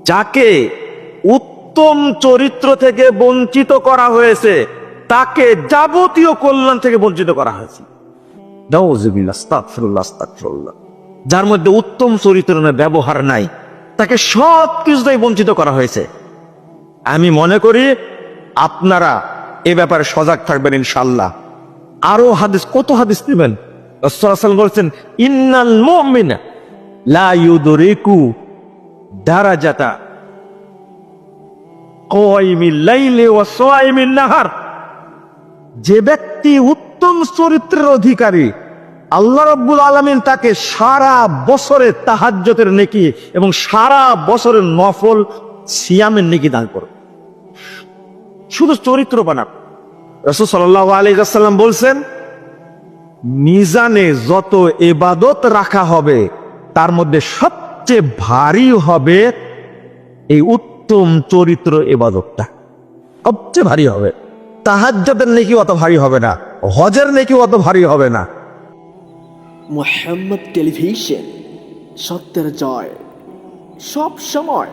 যাকে উত্তম চরিত্র থেকে বঞ্চিত করা হয়েছে তাকে যাবতীয় কল্যাণ থেকে বঞ্চিত করা হয়েছে। নাউযুবিল্লাহ, আস্তাগফিরুল্লাহ, আস্তাগফিরুল্লাহ। যার মধ্যে উত্তম চরিত্রের ব্যবহার নাই, তাকে সব কিছুতেই বঞ্চিত করা হয়েছে। আমি মনে করি আপনারা এ ব্যাপারে সজাগ থাকবেন ইনশাআল্লাহ। আরো হাদিস, কত হাদিস নেবেন? রাসূলুল্লাহ সাল্লাল্লাহু আলাইহি ওয়াসাল্লাম বলেছেন, ইন্নাল মুমিনা লা ইউদরিকু দারাজাতা কাইমিল লাইলি ওয়া সাইমিন নাহার। যে ব্যক্তি উত্তম চরিত্রের অধিকারী, আল্লাহ রাব্বুল আলামিন তাকে সারা বছরের তাহাজ্জুদের নেকি এবং সারা বছরের নফল সিয়ামের নেকি দান করবে। শুধু চরিত্র বানাক। রাসূল সাল্লাল্লাহু আলাইহি ওয়াসাল্লাম বলছেন, মিজানে যত ইবাদত রাখা হবে তার মধ্যে সবচেয়ে ভারী হবে এই উত্তম চরিত্র ইবাদতটা, সবচেয়ে ভারী হবে। তাহাজ্জুদের নেকি অত ভারী হবে না, হজের নেকি অত ভারী হবে না। মুহাম্মদ টেলিভিশন, সত্যের জয় সব সময়।